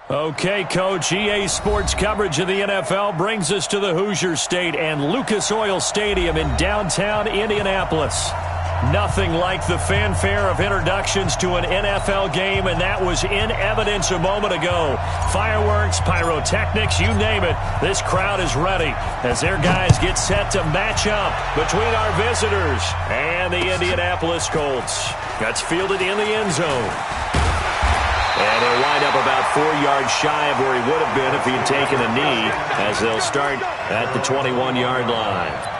Okay, Coach, EA Sports coverage of the NFL brings us to the Hoosier State and Lucas Oil Stadium in downtown Indianapolis. Nothing like the fanfare of introductions to an NFL game, and that was in evidence a moment ago. Fireworks, pyrotechnics, you name it. This crowd is ready as their guys get set to match up between our visitors and the Indianapolis Colts. That's fielded in the end zone. And he'll wind up about 4 yards shy of where he would have been if he had taken a knee, as they'll start at the 21-yard line.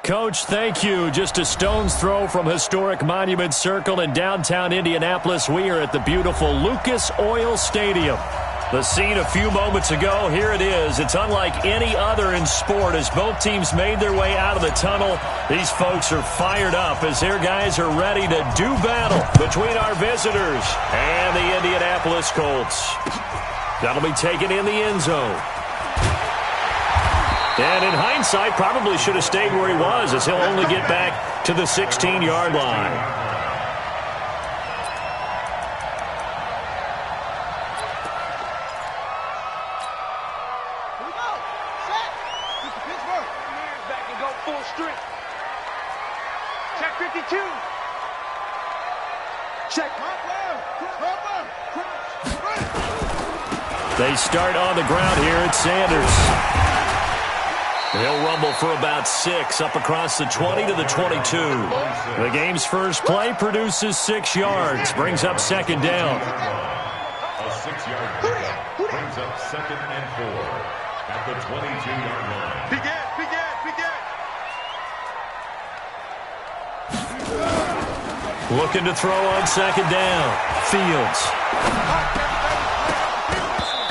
Coach, thank you. Just a stone's throw from historic Monument Circle in downtown Indianapolis. We are at the beautiful Lucas Oil Stadium. The scene a few moments ago, here it is. It's unlike any other in sport as both teams made their way out of the tunnel. These folks are fired up as their guys are ready to do battle between our visitors and the Indianapolis Colts. That'll be taken in the end zone. And in hindsight, probably should have stayed where he was as he'll only get back to the 16-yard line. Here we go. Set. Pittsburgh. Back and go full strength. Check 52. Check. They start on the ground here at Sanders. He'll rumble for about 6 up across the 20 to the 22. The game's first play produces 6 yards, brings up second down. A 6-yard play brings up 2nd and 4 at the 22-yard line. Begin. Looking to throw on second down. Fields.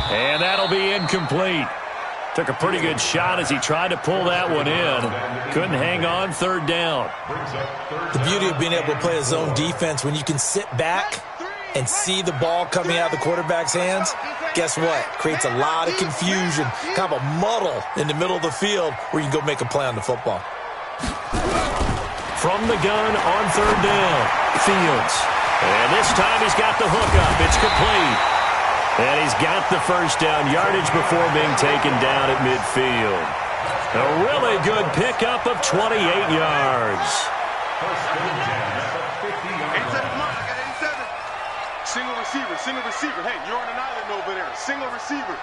And that'll be incomplete. Took a pretty good shot as he tried to pull that one in. Couldn't hang on, third down. The beauty of being able to play a zone defense when you can sit back and see the ball coming out of the quarterback's hands, guess what? Creates a lot of confusion, kind of a muddle in the middle of the field where you can go make a play on the football. From the gun on third down, Fields. And this time he's got the hook up. It's complete. And he's got the first down yardage before being taken down at midfield. A really good pickup of 28 yards. Single receiver, single receiver. Hey, you're on an island over there. Single receiver.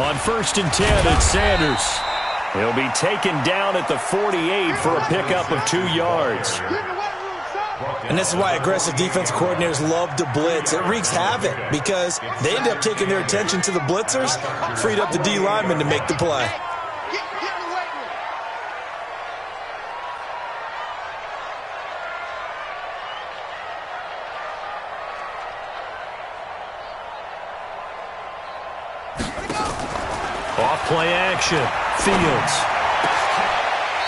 On 1st and 10, it's Sanders. He'll be taken down at the 48 for a pickup of 2 yards. And this is why aggressive defense coordinators love to blitz. It wreaks havoc because they end up taking their attention to the blitzers, freed up the D lineman to make the play. Off play action. Fields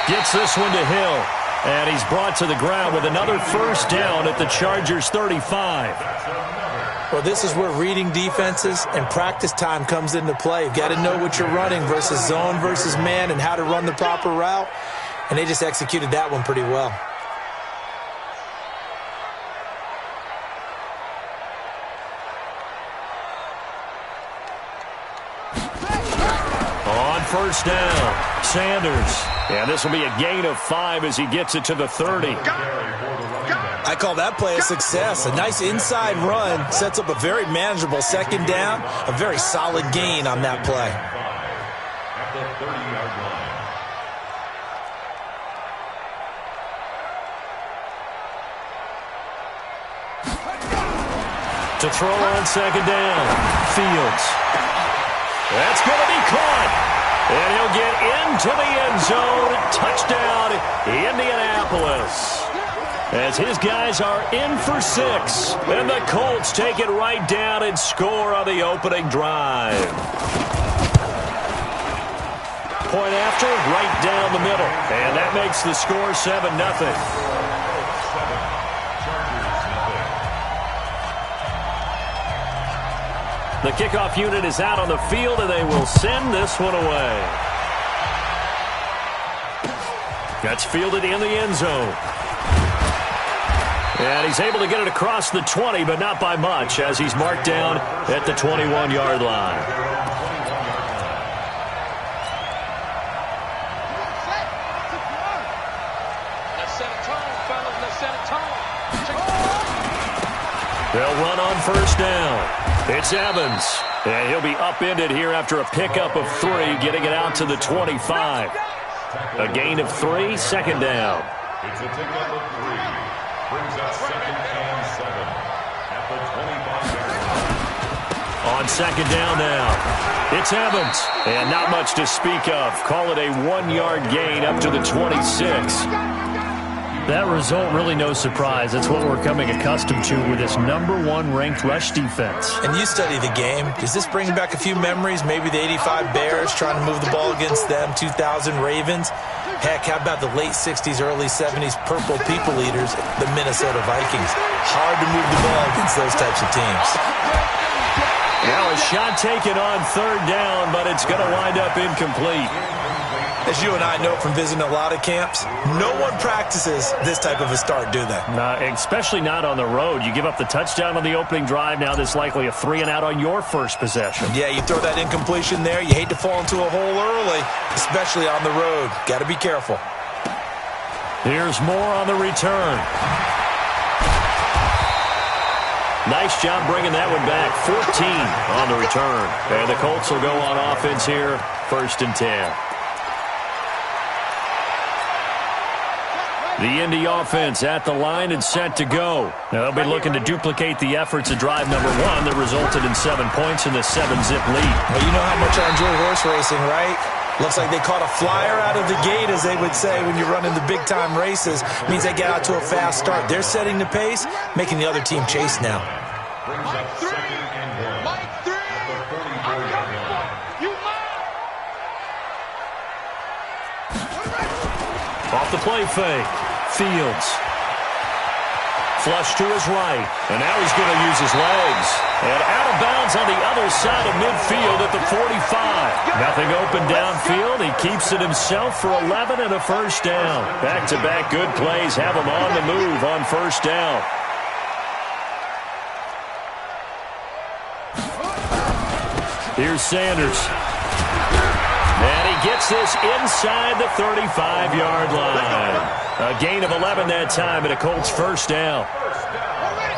gets this one to Hill. And he's brought to the ground with another first down at the Chargers' 35. Well, this is where reading defenses and practice time comes into play. You've got to know what you're running versus zone versus man and how to run the proper route. And they just executed that one pretty well. On first down, Sanders. And this will be a gain of 5 as he gets it to the 30. I call that play a success. A nice inside run sets up a very manageable second down. A very solid gain on that play. At the 30-yard line. To throw on second down, Fields. That's going to be caught. And he'll get into the end zone. Touchdown, Indianapolis. As his guys are in for 6. And the Colts take it right down and score on the opening drive. Point after, right down the middle. And that makes the score 7-0. The kickoff unit is out on the field, and they will send this one away. That's fielded in the end zone. And he's able to get it across the 20, but not by much, as he's marked down at the 21-yard line. They'll run on first down. It's Evans, and he'll be upended here after a pickup of 3, getting it out to the 25. A gain of 3, second down. It's a pickup of 3. Brings up 2nd and 7 at the 25-yard line. On second down now, it's Evans, and not much to speak of. Call it a 1-yard gain up to the 26. That result, really no surprise. That's what we're coming accustomed to with this #1 ranked rush defense. And you study the game. Does this bring back a few memories? Maybe the 85 Bears trying to move the ball against them, 2000 Ravens. Heck, how about the late 60s, early 70s Purple People Eaters, the Minnesota Vikings? Hard to move the ball against those types of teams. Now a shot taken on third down, but it's going to wind up incomplete. As you and I know from visiting a lot of camps, no one practices this type of a start, do they? Especially not on the road. You give up the touchdown on the opening drive. Now there's likely a 3-and-out on your first possession. Yeah, you throw that incompletion there. You hate to fall into a hole early, especially on the road. Got to be careful. Here's more on the return. Nice job bringing that one back. 14 on the return. And the Colts will go on offense here, 1st and 10. The Indy offense at the line and set to go. Now they'll be looking to duplicate the efforts of drive number 1 that resulted in 7 points in the 7-zip lead. Well, you know how much I enjoy horse racing, right? Looks like they caught a flyer out of the gate, as they would say when you're running the big-time races. Means they get out to a fast start. They're setting the pace, making the other team chase now. Brings up 2nd and 1 at the 44-yard line. Off the play fake. Fields. Flush to his right. And now he's going to use his legs. And out of bounds on the other side of midfield at the 45. Nothing open downfield. He keeps it himself for 11 and a first down. Back-to-back good plays have him on the move on first down. Here's Sanders. And he gets this inside the 35-yard line. A gain of 11 that time and a Colts first down.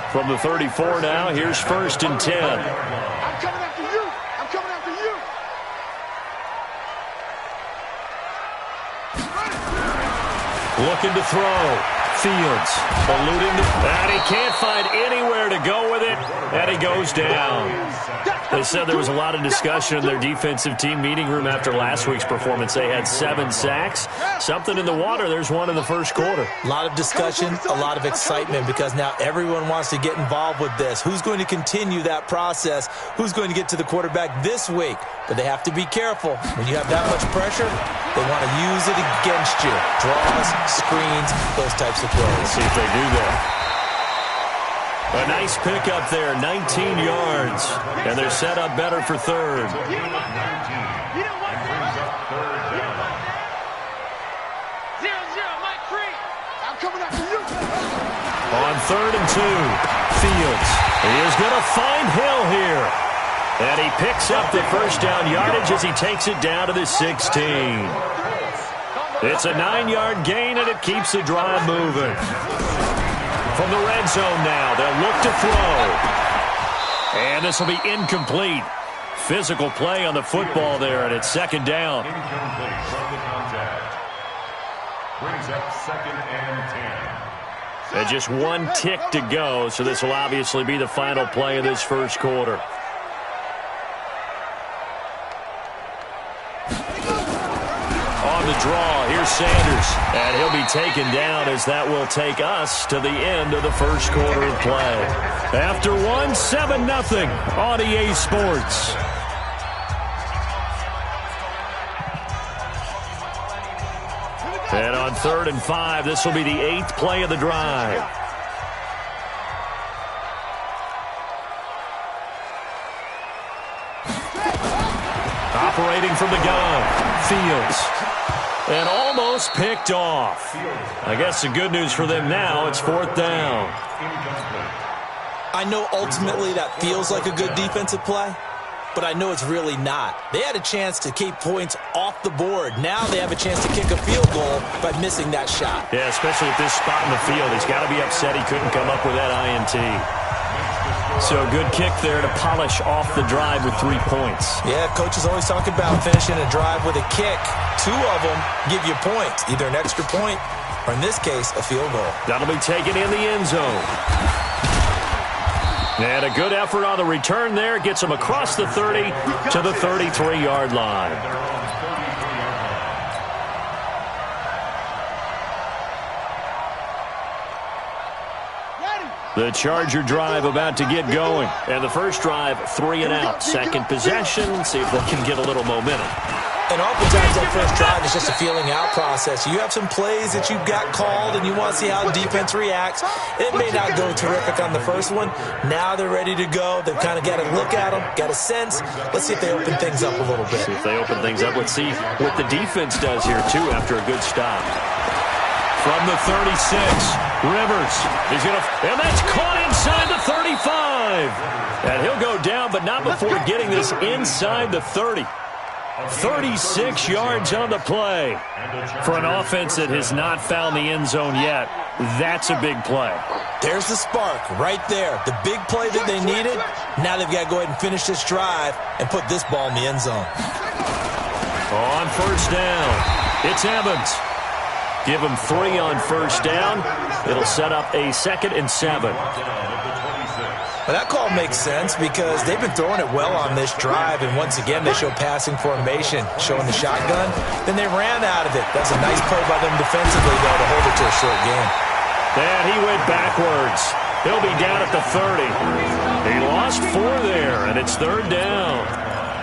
From the 34 now, here's 1st and 10. I'm coming after you. I'm coming after you. Looking to throw. Fields eluding and he can't find anywhere to go with it, and he goes down. They said there was a lot of discussion in their defensive team meeting room after last week's performance. They had 7 sacks. Something in the water. There's one in the first quarter. A lot of discussion, a lot of excitement, because now everyone wants to get involved with this. Who's going to continue that process? Who's going to get to the quarterback this week? But they have to be careful. When you have that much pressure, they want to use it against you. Draws, screens, those types of plays. Let's see if they do that. A nice pickup there, 19 yards. And they're set up better for third. On 3rd and 2, Fields. He is going to find Hill here. And he picks up the first down yardage as he takes it down to the 16. It's a 9-yard gain, and it keeps the drive moving. From the red zone now, they'll look to throw. And this will be incomplete. Physical play on the football there, and it's 2nd down. Incomplete from the contact. Brings up 2nd and 10. And just 1 tick to go, so this will obviously be the final play of this first quarter. On the draw, here's Sanders. And he'll be taken down as that will take us to the end of the first quarter of play. After 1, 7-0 on EA Sports. And on 3rd and 5, this will be the 8th play of the drive. Operating from the gun, Fields. And almost picked off. I guess the good news for them now, it's 4th down. I know ultimately that feels like a good defensive play, but I know it's really not. They had a chance to keep points off the board. Now they have a chance to kick a field goal by missing that shot. Yeah, especially at this spot in the field. He's got to be upset he couldn't come up with that INT. So a good kick there to polish off the drive with 3 points. Yeah, coaches always talk about finishing a drive with a kick. 2 of them give you points, either an extra point or, in this case, a field goal. That'll be taken in the end zone. And a good effort on the return there. Gets him across the 30 to the 33-yard line. The Charger drive about to get going. And the first drive, 3 and out. Second possession, see if they can get a little momentum. And oftentimes that first drive is just a feeling out process. You have some plays that you've got called and you want to see how the defense reacts. It may not go terrific on the first one. Now they're ready to go. They've kind of got to look at them, got a sense. Let's see if they open things up a little bit. See if they open things up. Let's see what the defense does here, too, after a good stop. From the 36, Rivers. He's going to, and that's caught inside the 35. And he'll go down, but not before getting this inside the 30. 36 yards on the play. For an offense that has not found the end zone yet, that's a big play. There's the spark right there. The big play that they needed. Now they've got to go ahead and finish this drive and put this ball in the end zone. On first down, it's Evans. Give him 3 on first down. It'll set up a 2nd and 7. Well, that call makes sense because they've been throwing it well on this drive, and once again they show passing formation, showing the shotgun. Then they ran out of it. That's a nice play by them defensively, though, to hold it to a short game. And he went backwards. He'll be down at the 30. He lost 4 there, and it's 3rd down.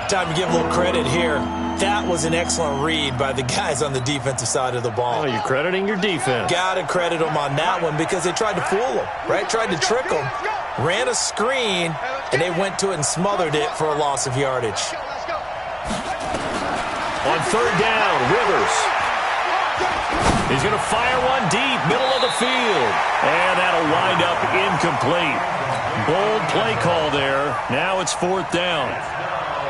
Time to give a little credit here. That was an excellent read by the guys on the defensive side of the ball. Oh, you're crediting your defense. Got to credit them on that one because they tried to fool them, right? Tried to trick them, ran a screen, and they went to it and smothered it for a loss of yardage. On 3rd down, Rivers. He's going to fire one deep, middle of the field. And that'll wind up incomplete. Bold play call there. Now it's 4th down.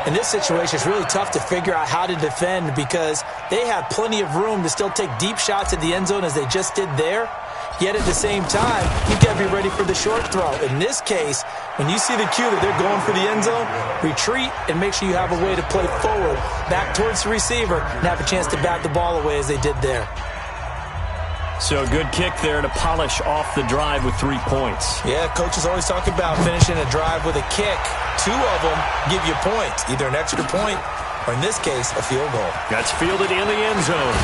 In this situation, it's really tough to figure out how to defend because they have plenty of room to still take deep shots at the end zone as they just did there. Yet at the same time, you've got to be ready for the short throw. In this case, when you see the cue that they're going for the end zone, retreat and make sure you have a way to play forward, back towards the receiver, and have a chance to bat the ball away as they did there. So a good kick there to polish off the drive with 3 points. Yeah, coaches always talk about finishing a drive with a kick. 2 of them give you points, either an extra point or, in this case, a field goal. That's fielded in the end zone.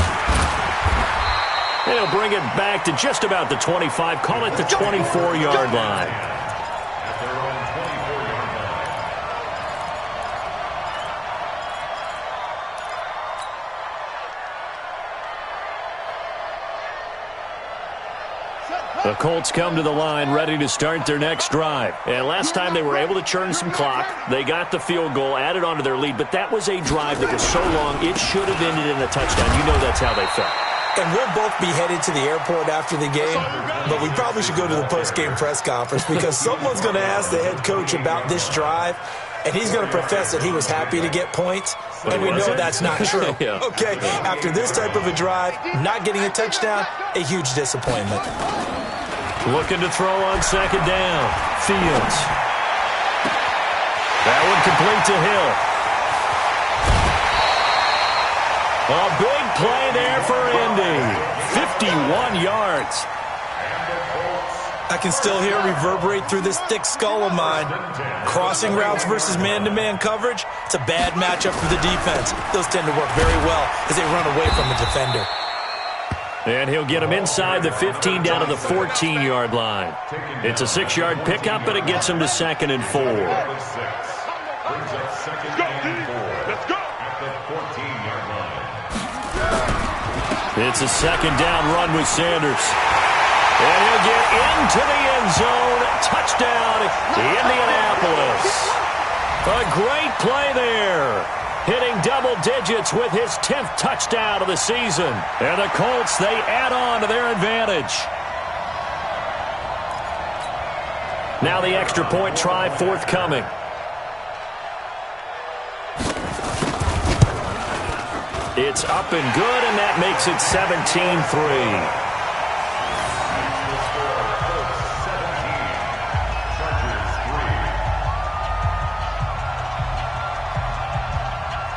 And he'll bring it back to just about the 25. Call it the 24-yard line. At their own 24-yard line. The Colts come to the line ready to start their next drive. And last time they were able to churn some clock. They got the field goal, added onto their lead. But that was a drive that was so long, it should have ended in a touchdown. You know that's how they felt. And we'll both be headed to the airport after the game, but we probably should go to the post-game press conference because someone's going to ask the head coach about this drive, and he's going to profess that he was happy to get points, and we know that's not true. Yeah. Okay, after this type of a drive, not getting a touchdown, a huge disappointment. Looking to throw on second down. Fields. That one complete to Hill. A big play there for Indy. 51 yards. I can still hear it reverberate through this thick skull of mine. Crossing routes versus man-to-man coverage, it's a bad matchup for the defense. Those tend to work very well as they run away from the defender. And he'll get him inside the 15 down to the 14-yard line. It's a 6-yard pickup, but it gets him to 2nd and 4. Brings up 2nd and 4. Let's go. At the 14-yard line. It's a 2nd down run with Sanders. And he'll get into the end zone. Touchdown, Indianapolis. A great play there. Hitting double digits with his 10th touchdown of the season. And the Colts, they add on to their advantage. Now the extra point try forthcoming. It's up and good, and that makes it 17-3.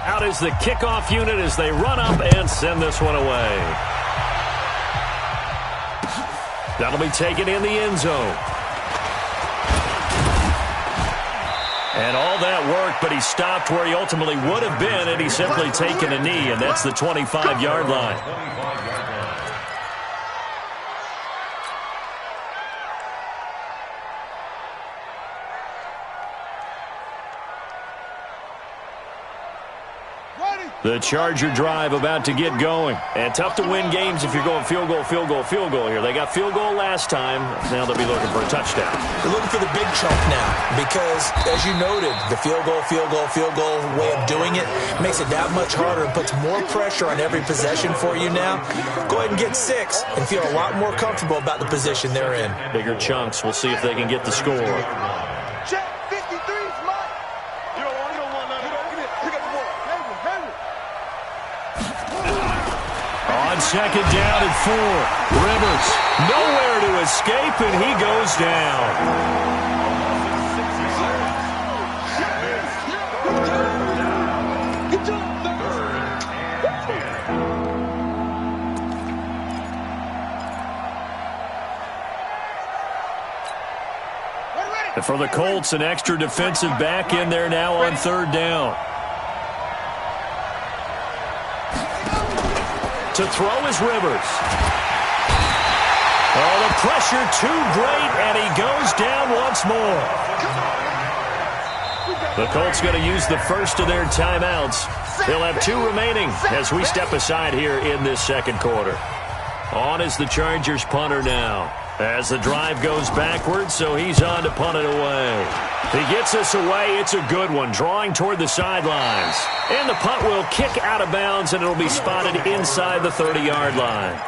Out is the kickoff unit as they run up and send this one away. That'll be taken in the end zone. And all that work, but he stopped where he ultimately would have been had he simply taken a knee, and that's the 25-yard line. 25-yard line. The Charger drive about to get going. And tough to win games if you're going field goal, field goal, field goal here. They got field goal last time. Now they'll be looking for a touchdown. They're looking for the big chunk now because, as you noted, the field goal way of doing it makes it that much harder and puts more pressure on every possession for you now. Go ahead and get 6 and feel a lot more comfortable about the position they're in. Bigger chunks. We'll see if they can get the score. Check 53 is mine. You don't want none. Pick up the ball. On second down and 4. Rivers nowhere to escape, and he goes down. And for the Colts, an extra defensive back in there now on 3rd down. To throw is Rivers. Oh, the pressure too great, and he goes down once more. The Colts going to use the first of their timeouts. They'll have 2 remaining as we step aside here in this second quarter. On is the Chargers punter now. As the drive goes backwards, so he's on to punt it away. He gets this away. It's a good one, drawing toward the sidelines. And the punt will kick out of bounds, and it'll be spotted inside the 30-yard line.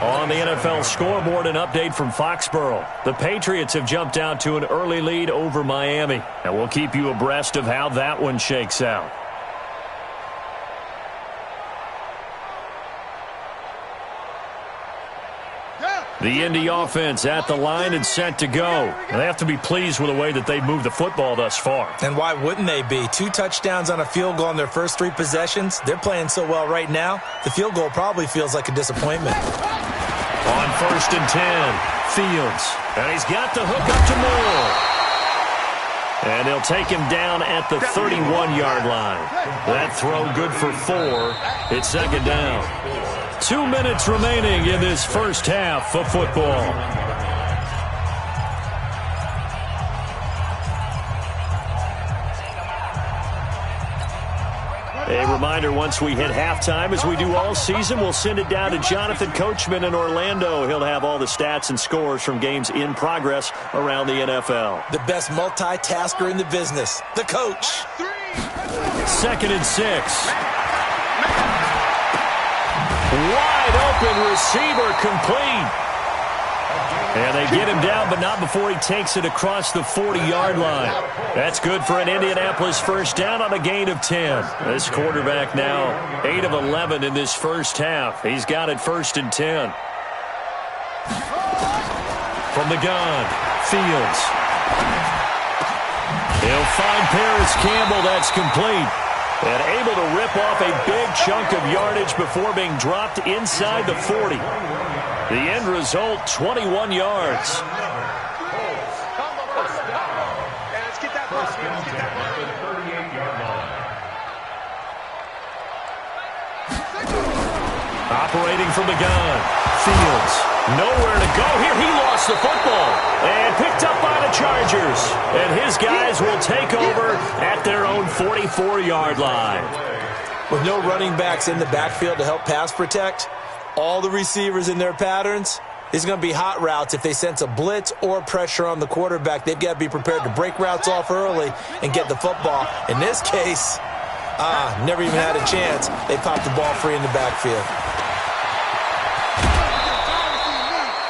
On the NFL scoreboard, an update from Foxborough. The Patriots have jumped out to an early lead over Miami. And we'll keep you abreast of how that one shakes out. The Indy offense at the line and set to go. They have to be pleased with the way that they've moved the football thus far. And why wouldn't they be? 2 touchdowns on a field goal in their first 3 possessions. They're playing so well right now, the field goal probably feels like a disappointment. On 1st and 10, Fields. And he's got the hook up to Moore. And they'll take him down at the 31-yard line. That throw good for 4. It's second down. 2 minutes remaining in this first half of football. A reminder, once we hit halftime, as we do all season, we'll send it down to Jonathan Coachman in Orlando. He'll have all the stats and scores from games in progress around the NFL. The best multitasker in the business, the coach. 2nd and 6. Wide open receiver complete. And they get him down, but not before he takes it across the 40-yard line. That's good for an Indianapolis first down on a gain of 10. This quarterback now 8 of 11 in this first half. He's got it 1st and 10. From the gun, Fields. He'll find Paris Campbell. That's complete. And able to rip off a big chunk of yardage before being dropped inside the 40. The end result, 21 yards. Operating from the gun, Fields. Nowhere to go here. He lost the football and picked up by the Chargers. And his guys will take over at their own 44-yard line. With no running backs in the backfield to help pass protect, all the receivers in their patterns, it's going to be hot routes. If they sense a blitz or pressure on the quarterback, they've got to be prepared to break routes off early and get the football. In this case, never even had a chance. They popped the ball free in the backfield.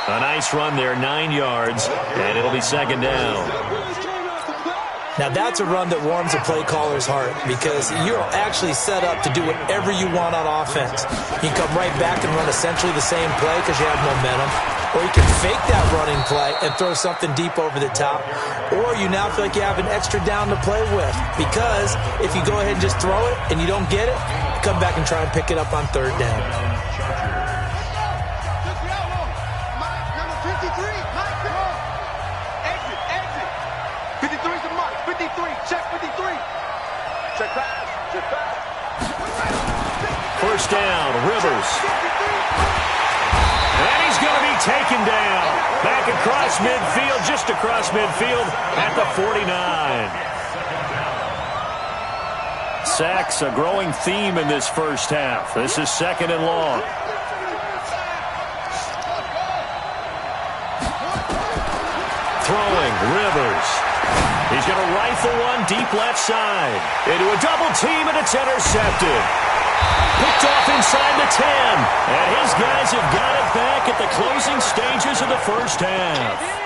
A nice run there, 9 yards, and it'll be second down. Now, that's a run that warms a play caller's heart because you're actually set up to do whatever you want on offense. You can come right back and run essentially the same play because you have momentum, or you can fake that running play and throw something deep over the top, or you now feel like you have an extra down to play with because if you go ahead and just throw it and you don't get it, come back and try and pick it up on 3rd down. First down, Rivers. And he's going to be taken down. Back across midfield, just across midfield at the 49. Sacks, a growing theme in this first half. This is 2nd and long. Throwing, Rivers. He's going to rifle one deep left side. Into a double team, and it's intercepted. Picked off inside the 10. And his guys have got it back at the closing stages of the first half.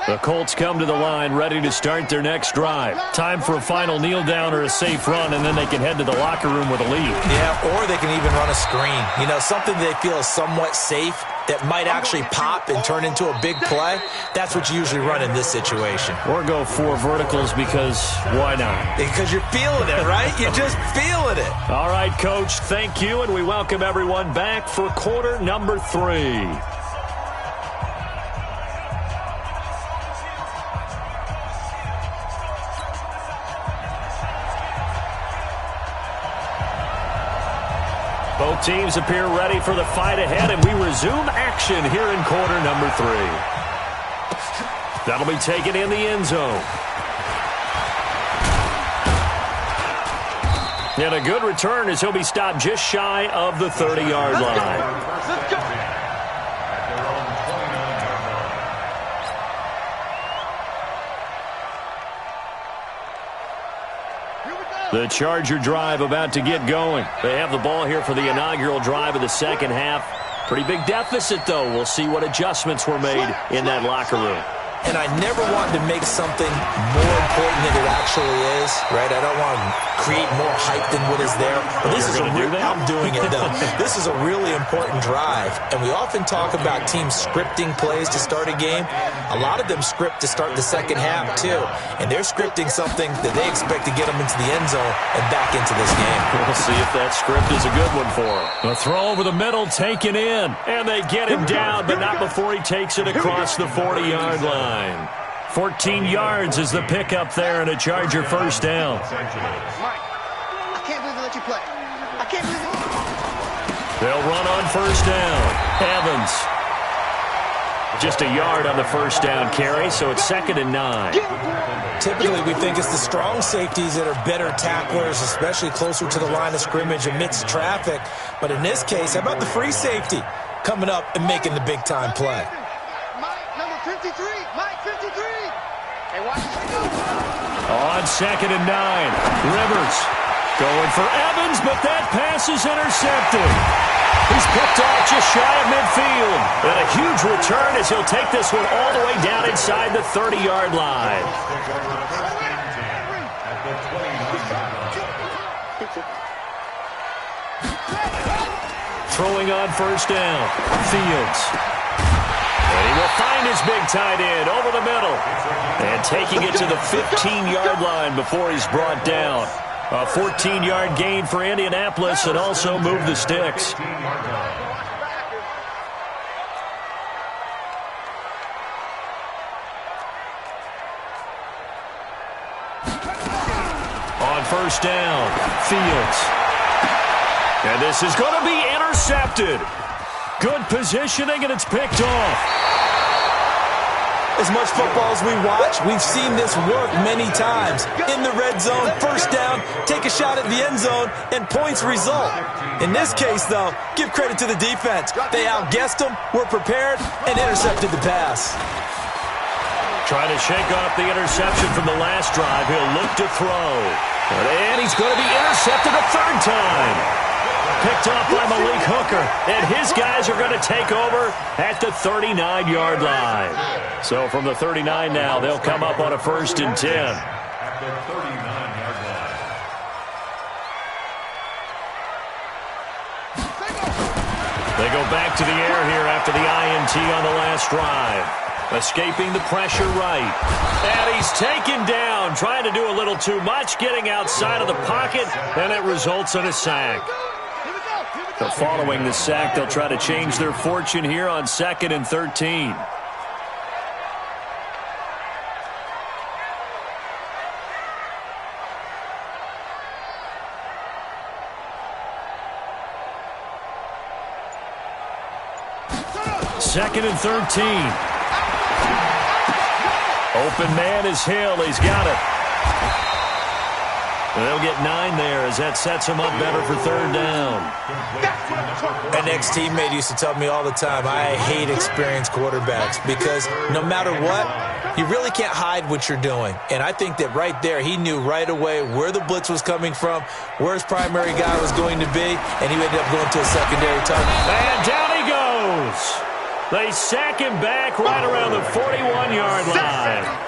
The Colts come to the line ready to start their next drive. Time for a final kneel down or a safe run, and then they can head to the locker room with a lead. Yeah, or they can even run a screen. You know, something they feel is somewhat safe that might actually pop and turn into a big play. That's what you usually run in this situation. Or go 4 verticals because why not? Because you're feeling it, right? You're just feeling it. All right, Coach, thank you, and we welcome everyone back for quarter number 3. Both teams appear ready for the fight ahead, and we resume action here in quarter number 3. That'll be taken in the end zone. And a good return as he'll be stopped just shy of the 30-yard line. The Charger drive about to get going. They have the ball here for the inaugural drive of the second half. Pretty big deficit, though. We'll see what adjustments were made in that locker room. and I never want to make something more important than it actually is, right? I don't want to create more hype than what is there. But this is I'm doing it, though. This is a really important drive, and we often talk about teams scripting plays to start a game. A lot of them script to start the second half, too, and they're scripting something that they expect to get them into the end zone and back into this game. We'll see if that script is a good one for them. A throw over the middle, taken in, and they get him down, but not before he takes it across the 40-yard line. 14 yards is the pickup there, and a Charger first down. Mike, I can't believe they let you play. I can't believe it. They'll run on first down. Evans. Just a yard on the first down carry, so it's 2nd and 9. Typically, we think it's the strong safeties that are better tacklers, especially closer to the line of scrimmage amidst traffic. But in this case, how about the free safety coming up and making the big-time play? Mike, number 53. Mike, 53. Hey, watch this go. On 2nd and 9. Rivers going for Evans, but that pass is intercepted. He's picked off just shy of midfield. And a huge return as he'll take this one all the way down inside the 30-yard line. Throwing on first down. Fields. And he will find his big tight end over the middle. And taking it to the 15-yard line before he's brought down. A 14-yard gain for Indianapolis and also move the sticks. On first down, Fields. And this is going to be intercepted. Good positioning, and it's picked off. As much football as we watch, we've seen this work many times. In the red zone, first down, take a shot at the end zone, and points result. In this case, though, give credit to the defense. They outguessed them, were prepared, and intercepted the pass. Trying to shake off the interception from the last drive. He'll look to throw. And he's going to be intercepted a third time. Picked off by Malik Hooker, and his guys are going to take over at the 39-yard line. So from the 39 now, they'll come up on a 1st and 10. At the 39-yard line. They go back to the air here after the INT on the last drive. Escaping the pressure right. And he's taken down, trying to do a little too much, getting outside of the pocket, and it results in a sack. So following the sack, they'll try to change their fortune here on 2nd and 13. Second and 13. Open man is Hill. He's got it. They'll get 9 there as that sets him up better for 3rd down. An ex-teammate used to tell me all the time, I hate experienced quarterbacks because no matter what, you really can't hide what you're doing. And I think that right there, he knew right away where the blitz was coming from, where his primary guy was going to be, and he ended up going to a secondary target. And down he goes. They sack him back right around the 41-yard line.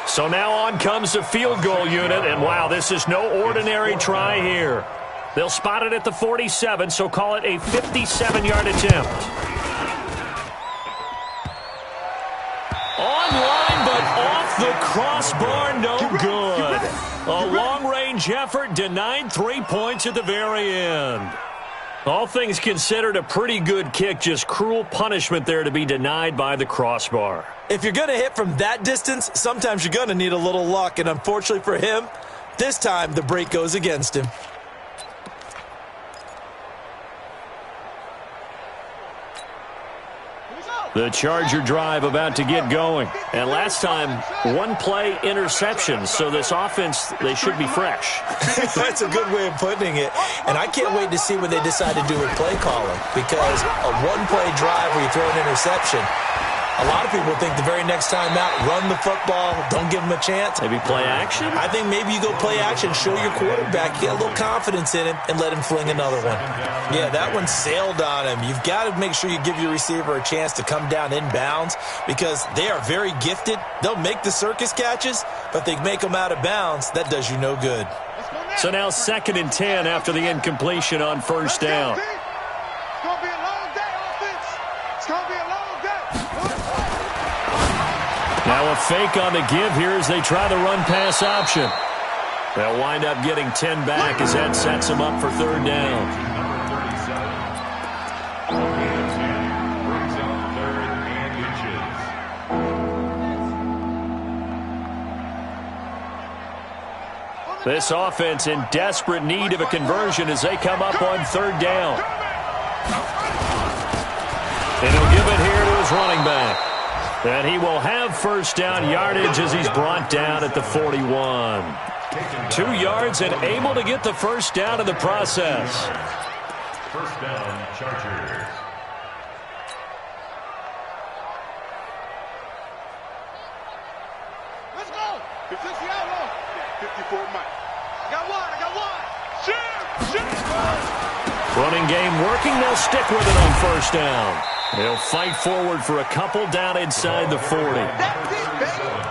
So now on comes the field goal unit, and wow, this is no ordinary try here. They'll spot it at the 47, so call it a 57-yard attempt. Online, but off the crossbar, no good. A long-range effort denied 3 points at the very end. All things considered, a pretty good kick, just cruel punishment there to be denied by the crossbar. If you're going to hit from that distance, sometimes you're going to need a little luck, and unfortunately for him, this time the break goes against him. The Charger drive about to get going. And last time, 1-play interception. So this offense, they should be fresh. That's a good way of putting it. And I can't wait to see what they decide to do with play calling. Because a 1-play drive where you throw an interception, A lot of people think the very next time out, run the football, don't give him a chance. Maybe play action? I think maybe you go play action, show your quarterback, get a little confidence in him, and let him fling another one. Yeah, that one sailed on him. You've got to make sure you give your receiver a chance to come down inbounds because they are very gifted. They'll make the circus catches, but they make them out of bounds. That does you no good. So now 2nd and 10 after the incompletion on first down. It's going to be a long day, offense. It's going to be a long day. Now a fake on the give here as they try the run-pass option. They'll wind up getting 10 back as that sets them up for 3rd down. This offense in desperate need of a conversion as they come up on 3rd down. And he'll give it here to his running back. And he will have first down yardage as he's brought down at the 41. 2 yards and able to get the first down in the process. First down, Chargers. Let's go. 50 outlaw. 54 Mike. I got one. Running game working. They'll stick with it on first down. They'll fight forward for a couple down inside the 40.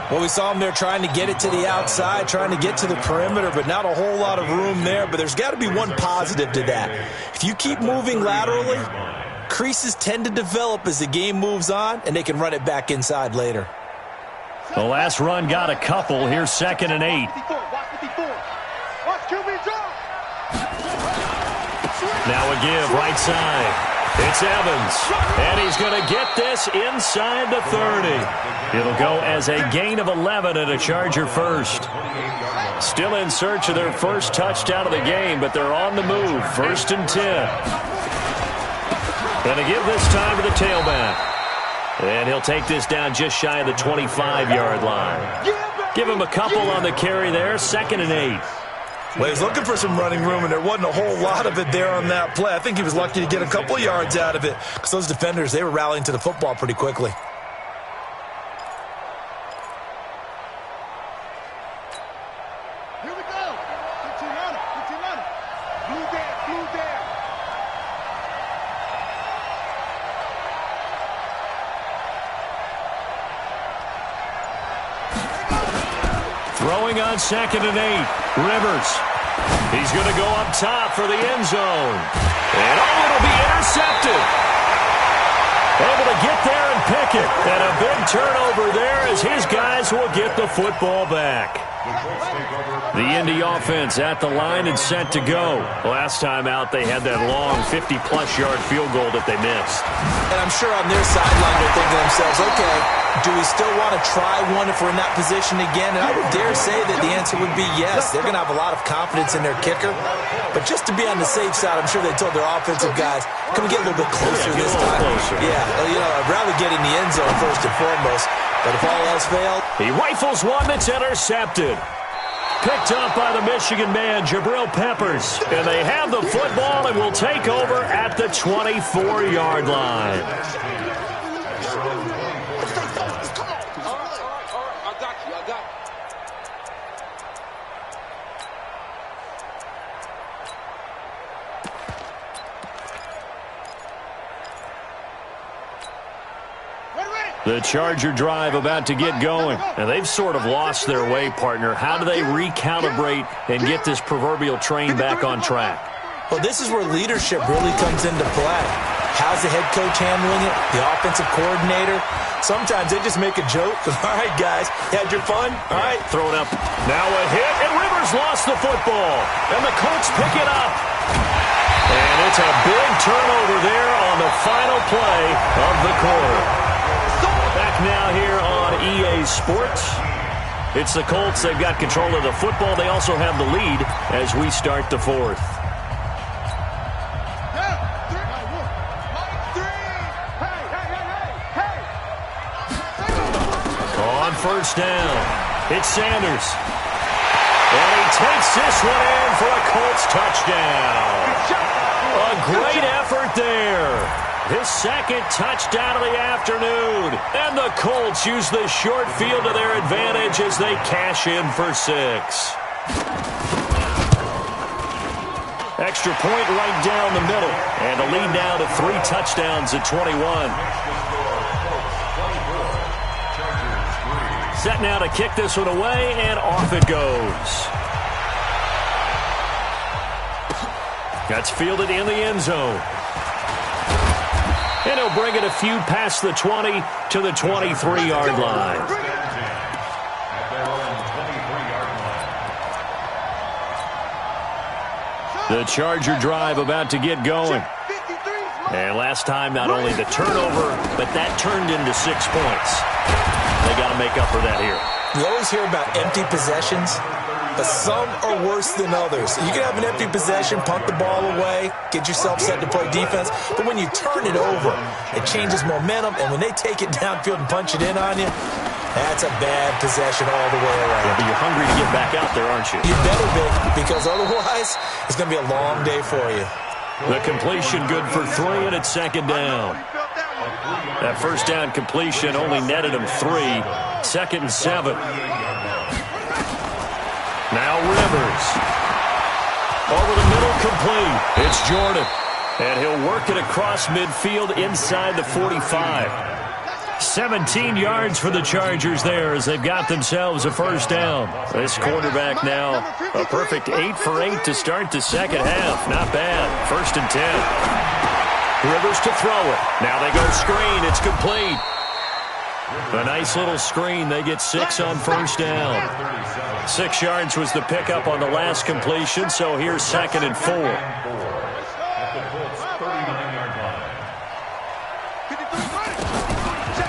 Well, we saw them there trying to get it to the outside, trying to get to the perimeter, but not a whole lot of room there. But there's got to be one positive to that. If you keep moving laterally, creases tend to develop as the game moves on, and they can run it back inside later. The last run got a couple. Here's 2nd and 8. Watch QB drop. Now a give right side. It's Evans, and he's going to get this inside the 30. It'll go as a gain of 11 and a Charger first. Still in search of their first touchdown of the game, but they're on the move. 1st and 10. Going to give this time to the tailback. And he'll take this down just shy of the 25-yard line. Give him a couple on the carry there. 2nd and 8. Well, he was looking for some running room, and there wasn't a whole lot of it there on that play. I think he was lucky to get a couple of yards out of it because those defenders, they were rallying to the football pretty quickly. Here we go. 1500. Blue there. Throwing on 2nd and 8. Rivers. He's going to go up top for the end zone. And it'll be intercepted. Able to get there and pick it. And a big turnover there as his guys will get the football back. The Indy offense at the line and set to go. Last time out, they had that long 50-plus yard field goal that they missed. And I'm sure on their sideline they're thinking to themselves, okay, do we still want to try one if we're in that position again? And I would dare say that the answer would be yes. They're going to have a lot of confidence in their kicker. But just to be on the safe side, I'm sure they told their offensive guys, can we get a little bit closer this time? I'd rather get in the end zone first and foremost. But if all else failed, he rifles one that's intercepted. Picked up by the Michigan man, Jabril Peppers. And they have the football and will take over at the 24-yard line. I got you. The Charger drive about to get going. And they've sort of lost their way, partner. How do they recalibrate and get this proverbial train back on track? well, this is where leadership really comes into play. How's the head coach handling it? The offensive coordinator? Sometimes they just make a joke. All right, guys, had your fun? All right. Throw it up. Now a hit, and Rivers lost the football. And the Colts pick it up. And it's a big turnover there on the final play of the quarter. Back now here on EA Sports. It's the Colts. They've got control of the football. They also have the lead as we start the fourth. On first down, it's Sanders. And he takes this one in for a Colts touchdown. A great effort there. His second touchdown of the afternoon. And the Colts use the short field to their advantage as they cash in for 6. Extra point right down the middle. And a lead now to 3 touchdowns at 21. Set now to kick this one away, and off it goes. That's fielded in the end zone. And he'll bring it a few past the 20 to the 23-yard line. The Charger drive about to get going. And last time, not only the turnover, but that turned into 6 points. They got to make up for that here. You always hear about empty possessions, but some are worse than others. You can have an empty possession, punt the ball away, get yourself set to play defense, but when you turn it over, it changes momentum, and when they take it downfield and punch it in on you, that's a bad possession all the way around. Yeah, but you're hungry to get back out there, aren't you? You better be, because otherwise, it's going to be a long day for you. The completion good for 3, and it's second down. That first down completion only netted him 3. Second and 7. Now Rivers. Over the middle, complete. It's Jordan. And he'll work it across midfield inside the 45. 17 yards for the Chargers there as they've got themselves a first down. This quarterback now a perfect 8 for 8 to start the second half. Not bad. First and 10. Rivers to throw it. Now they go screen. It's complete. A nice little screen. They get 6 on first down. 6 yards was the pickup on the last completion, so here's second and 4.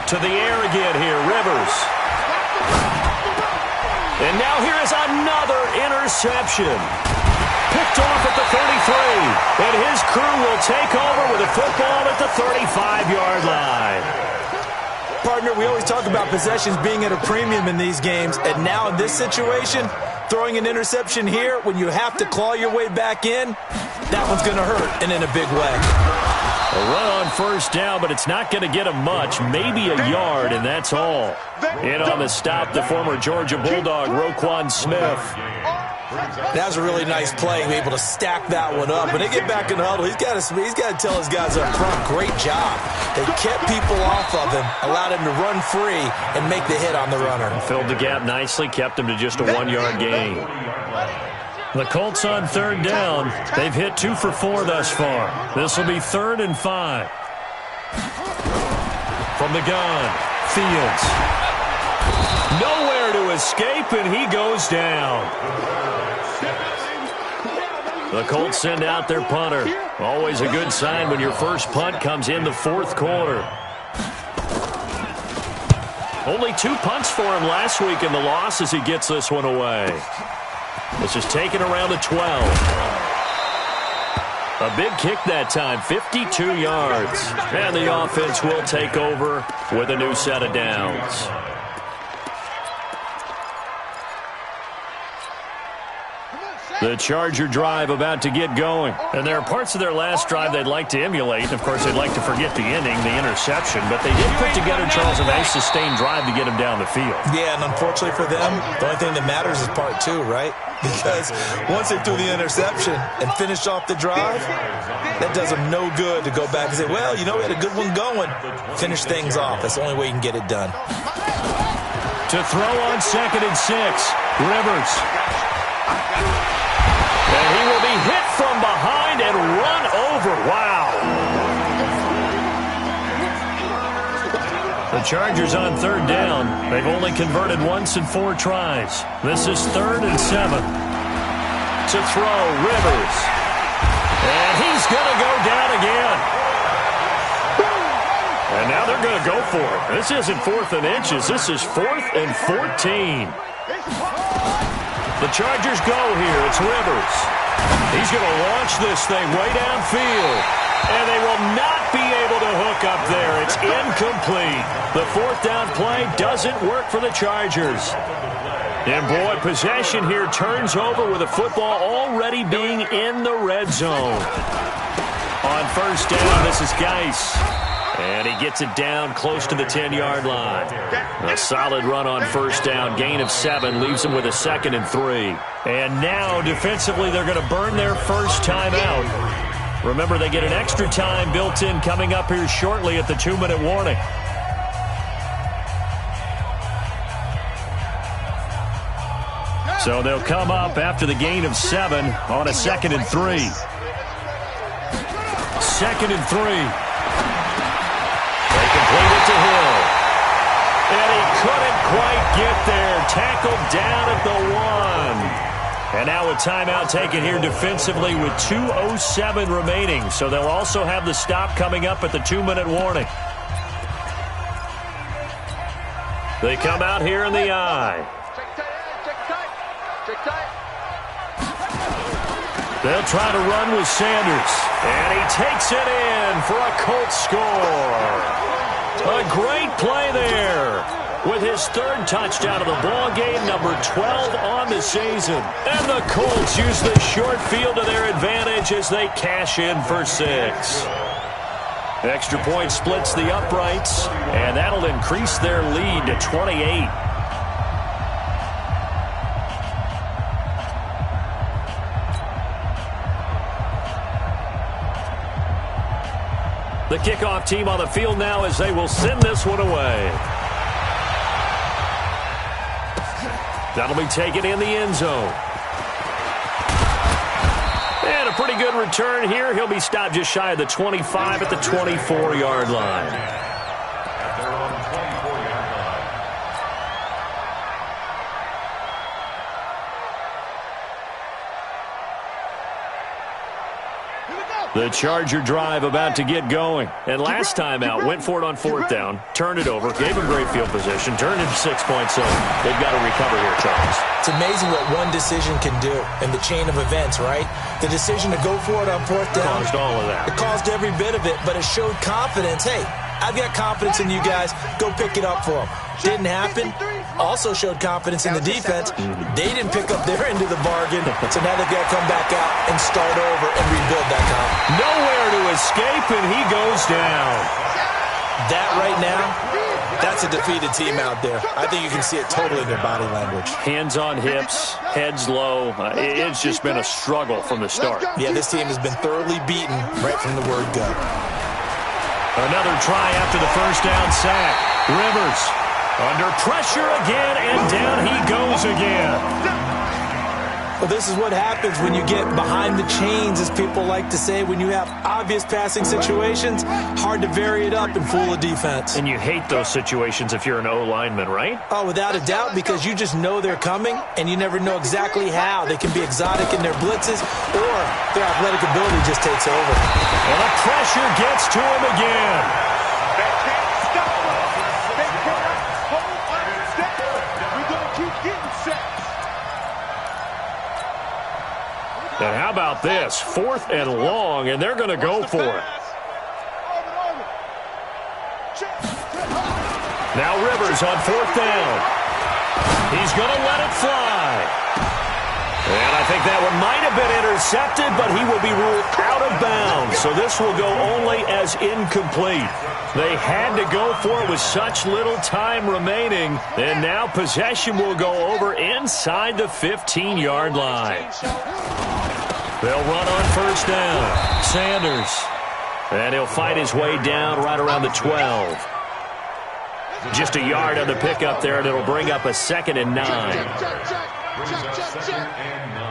To the air again here, Rivers. And now here is another interception. Picked off at the 33. And his crew will take over with a football at the 35-yard line. Partner, we always talk about possessions being at a premium in these games, and now in this situation, throwing an interception here when you have to claw your way back in, that one's going to hurt, and in a big way. A run on first down, but it's not going to get him much, maybe a yard, and that's all. In on the stop, the former Georgia Bulldog, Roquan Smith. That was a really nice play, be able to stack that one up. When they get back in the huddle, he's got to tell his guys up front, great job. They kept people off of him, allowed him to run free, and make the hit on the runner. Filled the gap nicely, kept him to just a 1-yard gain. The Colts on third down. They've hit 2 for 4 thus far. This will be 3rd and 5. From the gun, Fields. Nowhere to escape, and he goes down. The Colts send out their punter. Always a good sign when your first punt comes in the 4th quarter. Only 2 punts for him last week in the loss as he gets this one away. This is taken around the 12. A big kick that time, 52 yards. And the offense will take over with a new set of downs. The Charger drive about to get going. And there are parts of their last drive they'd like to emulate. And, of course, they'd like to forget the ending, the interception. But they did put together, Charles, a nice sustained drive to get him down the field. Yeah, and unfortunately for them, the only thing that matters is part 2, right? Because once they threw the interception and finished off the drive, that does them no good to go back and say, well, you know, we had a good one going. Finish things off. That's the only way you can get it done. To throw on 2nd and 6, Rivers. And he will be hit from behind and run over. Wow. The Chargers on third down. They've only converted once in 4 tries. This is 3rd and 7. To throw, Rivers. And he's going to go down again. And now they're going to go for it. This isn't 4th and inches. This is 4th and 14. The Chargers go here. It's Rivers. He's going to launch this thing way downfield. And they will not be able to hook up there. It's incomplete. The 4th down play doesn't work for the Chargers. And, boy, possession here turns over with the football already being in the red zone. On first down, this is Geis. And he gets it down close to the 10-yard line. A solid run on first down. Gain of 7 leaves him with a 2nd and 3. And now, defensively, they're going to burn their first time out. Remember, they get an extra time built in coming up here shortly at the 2-minute warning. So they'll come up after the gain of 7 on a 2nd and 3. 2nd and 3. Complete it to Hill. And he couldn't quite get there. Tackled down at the 1. And now a timeout taken here defensively with 2:07 remaining. So they'll also have the stop coming up at the 2-minute warning. They come out here in the eye. They'll try to run with Sanders. And he takes it in for a Colts score. A great play there with his 3rd touchdown of the ball game, number 12 on the season. And the Colts use the short field to their advantage as they cash in for 6. Extra point splits the uprights, and that'll increase their lead to 28. The kickoff team on the field now as they will send this one away. That'll be taken in the end zone. And a pretty good return here. He'll be stopped just shy of the 25 at the 24-yard line. The Charger drive about to get going. And last time out, went for it on 4th down, turned it over, gave him great field position, turned into 6-point zone. They've got to recover here, Charles. It's amazing what one decision can do in the chain of events, right? The decision to go for it on 4th down. Caused all of that. It caused every bit of it, but it showed confidence. Hey, I've got confidence in you guys. Go pick it up for them. Didn't happen. Also showed confidence in the defense. They didn't pick up their end of the bargain, so now they've got to come back out and start over and rebuild that confidence. Nowhere to escape, and he goes down. That right now, that's a defeated team out there. I think you can see it totally in their body language. Hands on hips, heads low. It's just been a struggle from the start. Yeah, this team has been thoroughly beaten right from the word go. Another try after the first down sack. Rivers under pressure again, and down he goes again. Well, this is what happens when you get behind the chains, as people like to say. When you have obvious passing situations, hard to vary it up and fool a defense. And you hate those situations if you're an O-lineman, right? Oh, without a doubt, because you just know they're coming, and you never know exactly how. They can be exotic in their blitzes, or their athletic ability just takes over. And the pressure gets to him again. And how about this? 4th and long, and they're going to go for it. Now Rivers on 4th down. He's going to let it fly. And I think that one might have been intercepted, but he will be ruled out of bounds. So this will go only as incomplete. They had to go for it with such little time remaining. And now possession will go over inside the 15-yard line. They'll run on first down. Sanders. And he'll fight his way down right around the 12. Just a yard on the pickup there, and it'll bring up a 2nd and 9. Brings up 2nd and 9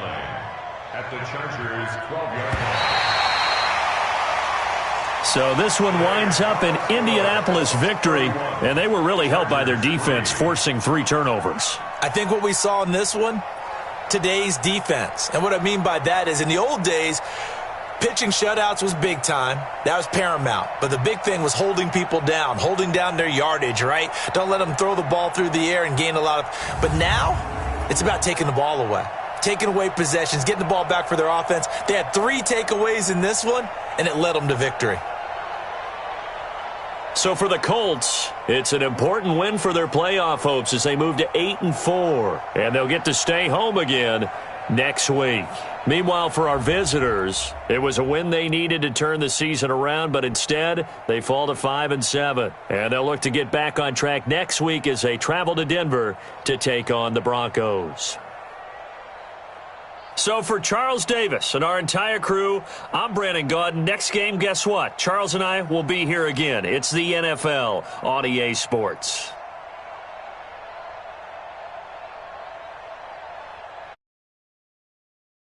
at the Chargers' 12-yard line. So this one winds up an Indianapolis victory, and they were really helped by their defense, forcing 3 turnovers. I think what we saw in this one, today's defense. And what I mean by that is in the old days, pitching shutouts was big time. That was paramount. But the big thing was holding people down, holding down their yardage, right? Don't let them throw the ball through the air and gain a lot of... But now, it's about taking the ball away. Taking away possessions, getting the ball back for their offense. They had 3 takeaways in this one, and it led them to victory. So for the Colts, it's an important win for their playoff hopes as they move to 8-4. And they'll get to stay home again next week. Meanwhile, for our visitors, it was a win they needed to turn the season around, but instead they fall to 5-7. And they'll look to get back on track next week as they travel to Denver to take on the Broncos. So for Charles Davis and our entire crew, I'm Brandon Gaudin. Next game, guess what? Charles and I will be here again. It's the NFL on EA Sports.